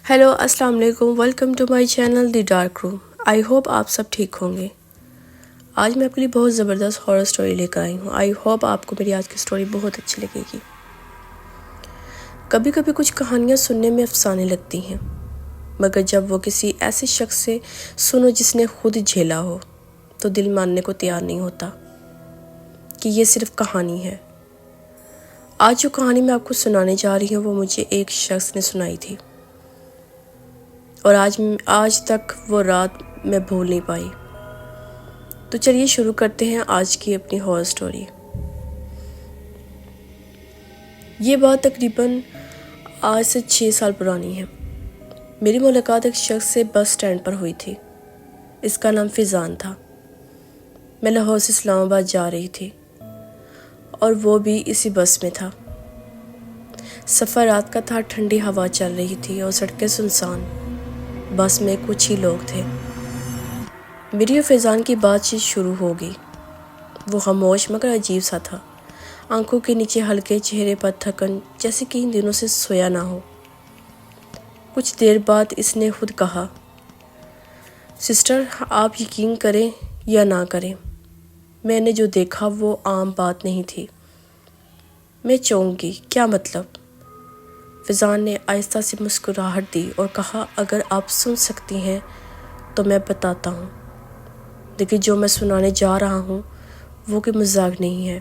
Hello अस्सलाम वालेकुम, welcome to my channel the dark room. I hope आप सब ठीक होंगे। आज मैं आपके लिए बहुत ज़बरदस्त हॉरर स्टोरी लेकर आई हूँ। आई होप आपको मेरी आज की स्टोरी बहुत अच्छी लगेगी। कभी कभी कुछ कहानियाँ सुनने में अफसाने लगती हैं, मगर जब वो किसी ऐसे शख्स से सुनो जिसने खुद झेला हो तो दिल मानने को तैयार नहीं होता कि ये सिर्फ कहानी है। आज जो कहानी मैं आपको सुनाने जा रही हूँ वो मुझे एक शख्स ने सुनाई थी और आज तक वो रात मैं भूल नहीं पाई। तो चलिए शुरू करते हैं आज की अपनी हॉरर स्टोरी। ये बात तकरीबन आज से 6 साल पुरानी है। मेरी मुलाकात एक शख्स से बस स्टैंड पर हुई थी। इसका नाम फिजान था। मैं लाहौर से इस्लामाबाद जा रही थी और वो भी इसी बस में था। सफ़र रात का था, ठंडी हवा चल रही थी और सड़कें सुनसान। बस में कुछ ही लोग थे। मेरी और फैज़ान की बातचीत शुरू हो गई। वो खामोश मगर अजीब सा था। आंखों के नीचे हल्के, चेहरे पर थकन, जैसे कि इन दिनों से सोया ना हो। कुछ देर बाद इसने खुद कहा, सिस्टर आप यकीन करें या ना करें, मैंने जो देखा वो आम बात नहीं थी। मैं चौंक गई। क्या मतलब? फैज़ान ने आहिस्ता से मुस्कुराहट दी और कहा, अगर आप सुन सकती हैं तो मैं बताता हूँ, लेकिन जो मैं सुनाने जा रहा हूँ वो कोई मजाक नहीं है।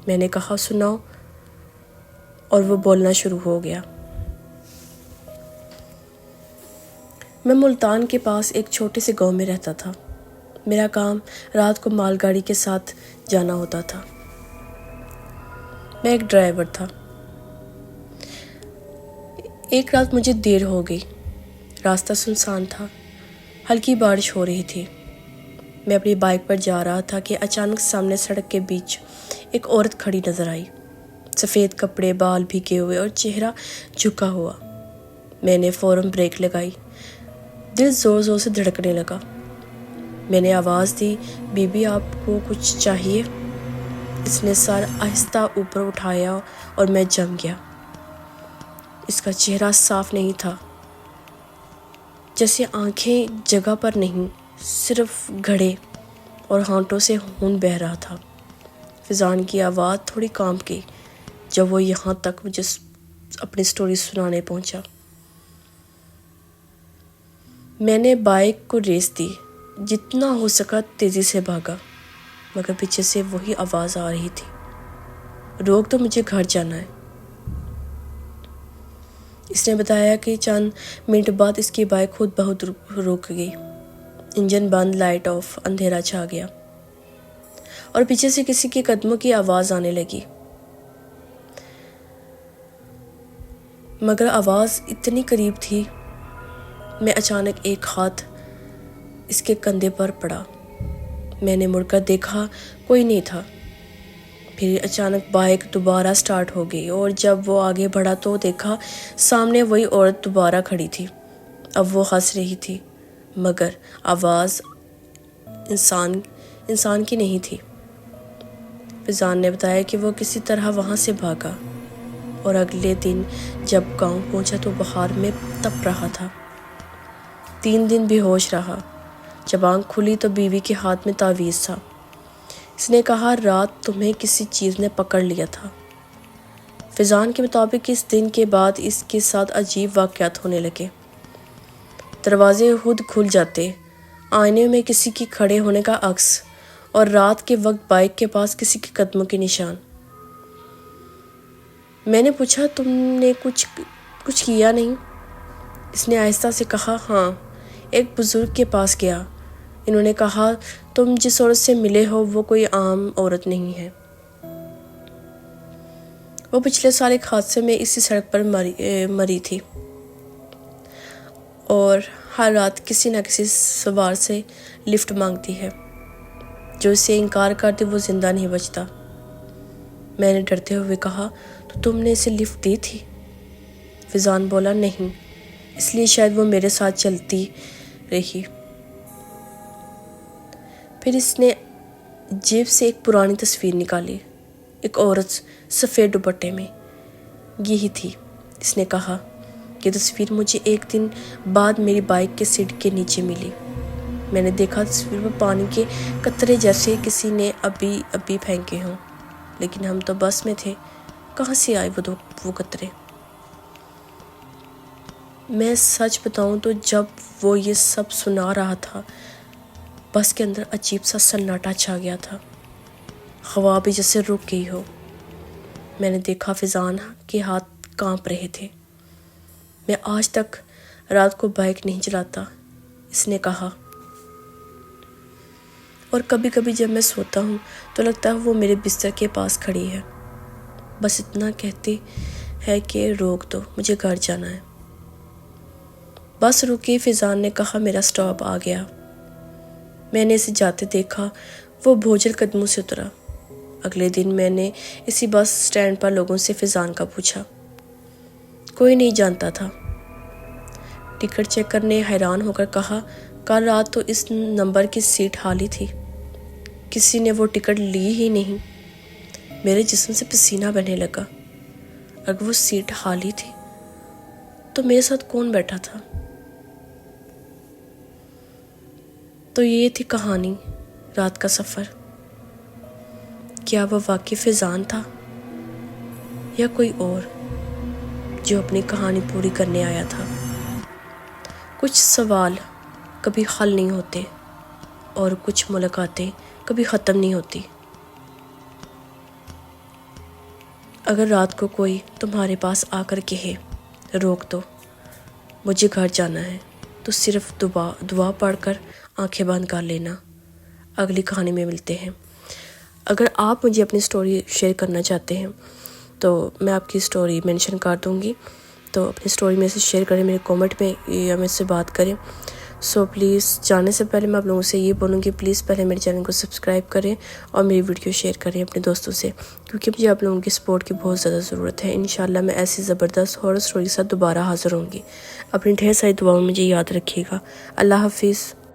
मैंने कहा, सुनाओ, और वो बोलना शुरू हो गया। मैं मुल्तान के पास एक छोटे से गांव में रहता था। मेरा काम रात को मालगाड़ी के साथ जाना होता था। मैं एक ड्राइवर था। एक रात मुझे देर हो गई। रास्ता सुनसान था। हल्की बारिश हो रही थी। मैं अपनी बाइक पर जा रहा था कि अचानक सामने सड़क के बीच एक औरत खड़ी नजर आई। सफ़ेद कपड़े, बाल भीगे हुए और चेहरा झुका हुआ। मैंने फ़ौरन ब्रेक लगाई। दिल ज़ोर ज़ोर से धड़कने लगा। मैंने आवाज़ दी, बीबी आपको कुछ चाहिए? इसने सर आहिस्ता ऊपर उठाया और मैं जम गया। इसका चेहरा साफ नहीं था, जैसे आंखें जगह पर नहीं, सिर्फ घड़े और होंठों से खून बह रहा था। फिजान की आवाज़ थोड़ी कांप गई जब वो यहाँ तक मुझे अपनी स्टोरी सुनाने पहुँचा। मैंने बाइक को रेस दी, जितना हो सका तेज़ी से भागा, मगर पीछे से वही आवाज़ आ रही थी, रोक तो, मुझे घर जाना है। इसने बताया कि चंद मिनट बाद इसकी बाइक खुद बहुत रुक गई। इंजन बंद, लाइट ऑफ, अंधेरा छा गया और पीछे से किसी के कदमों की आवाज़ आने लगी, मगर आवाज़ इतनी करीब थी। मैं अचानक एक हाथ इसके कंधे पर पड़ा। मैंने मुड़कर देखा, कोई नहीं था। फिर अचानक बाइक दोबारा स्टार्ट हो गई और जब वो आगे बढ़ा तो देखा सामने वही औरत दोबारा खड़ी थी। अब वो हंस रही थी, मगर आवाज़ इंसान की नहीं थी। फिजान ने बताया कि वो किसी तरह वहाँ से भागा और अगले दिन जब गांव पहुँचा तो बाहर में तप रहा था। 3 दिन बेहोश रहा। जब आँख खुली तो बीवी के हाथ में तावीज़ था। इसने कहा, रात तुम्हें किसी चीज़ ने पकड़ लिया था। फिजान के मुताबिक इस दिन के बाद इसके साथ अजीब वाक़यात होने लगे। दरवाजे खुद खुल जाते, आईने में किसी के खड़े होने का अक्स और रात के वक्त बाइक के पास किसी के कदमों के निशान। मैंने पूछा, तुमने कुछ किया नहीं? इसने आहिस्ता से कहा, हाँ, एक बुज़ुर्ग के पास गया। इन्होंने कहा, तुम जिस औरत से मिले हो वो कोई आम औरत नहीं है। वो पिछले साल एक हादसे में इसी सड़क पर मरी थी और हर रात किसी न किसी सवार से लिफ्ट मांगती है। जो इसे इनकार करती वो जिंदा नहीं बचता। मैंने डरते हुए कहा, तो तुमने इसे लिफ्ट दी थी? फिजान बोला, नहीं, इसलिए शायद वो मेरे साथ चलती रही। फिर इसने जेब से एक पुरानी तस्वीर निकाली। एक औरत सफ़ेद दुपट्टे में। यही थी। इसने कहा, یہ تصویر مجھے ایک دن بعد میری بائک کے سیٹ کے نیچے ملی۔ میں نے دیکھا تصویر میں پانی کے قطرے جیسے کسی نے ابھی پھینکے ہوں، لیکن ہم تو بس میں تھے، کہاں سے آئے وہ قطرے؟ میں سچ بتاؤں تو جب وہ یہ سب سنا رہا تھا، بس کے اندر عجیب سا سناٹا چھا گیا تھا، ہوا بھی جیسے رک گئی ہو۔ میں نے دیکھا فیضان کے ہاتھ کانپ رہے تھے۔ میں آج تک رات کو بائک نہیں چلاتا، اس نے کہا، اور کبھی کبھی جب میں سوتا ہوں تو لگتا ہے وہ میرے بستر کے پاس کھڑی ہے، بس اتنا کہتی ہے کہ روک دو، مجھے گھر جانا ہے۔ بس رکی، فیضان نے کہا میرا سٹاپ آ گیا۔ میں نے اسے جاتے دیکھا، وہ بوجھل قدموں سے اترا۔ اگلے دن میں نے اسی بس سٹینڈ پر لوگوں سے فیضان کا پوچھا، کوئی نہیں جانتا تھا۔ ٹکٹ چیکر نے حیران ہو کر کہا، کل رات تو اس نمبر کی سیٹ خالی تھی، کسی نے وہ ٹکٹ لی ہی نہیں۔ میرے جسم سے پسینہ بہنے لگا۔ اگر وہ سیٹ خالی تھی تو میرے ساتھ کون بیٹھا تھا؟ تو یہ تھی کہانی رات کا سفر۔ کیا وہ واقعی فیضان تھا یا کوئی اور جو اپنی کہانی پوری کرنے آیا تھا؟ کچھ سوال کبھی حل نہیں ہوتے اور کچھ ملاقاتیں کبھی ختم نہیں ہوتی۔ اگر رات کو کوئی تمہارے پاس آ کر کہے، روک دو، مجھے گھر جانا ہے، تو صرف دعا پڑھ کر آنکھیں بند کر لینا۔ اگلی کہانی میں ملتے ہیں۔ اگر آپ مجھے اپنی سٹوری شیئر کرنا چاہتے ہیں تو میں آپ کی سٹوری مینشن کر دوں گی، تو اپنی سٹوری میں سے شیئر کریں، میرے کومنٹ میں یا مجھ سے بات کریں۔ سو پلیز جانے سے پہلے میں آپ لوگوں سے یہ بولوں گی، پلیز پہلے میرے چینل کو سبسکرائب کریں اور میری ویڈیو شیئر کریں اپنے دوستوں سے، کیونکہ مجھے آپ لوگوں کی سپورٹ کی بہت زیادہ ضرورت ہے۔ انشاءاللہ میں ایسی زبردست ہارر سٹوری کے ساتھ دوبارہ حاضر ہوں گی۔ اپنی ڈھیر ساری دعاؤں میں مجھے یاد رکھیے گا۔ اللہ حافظ۔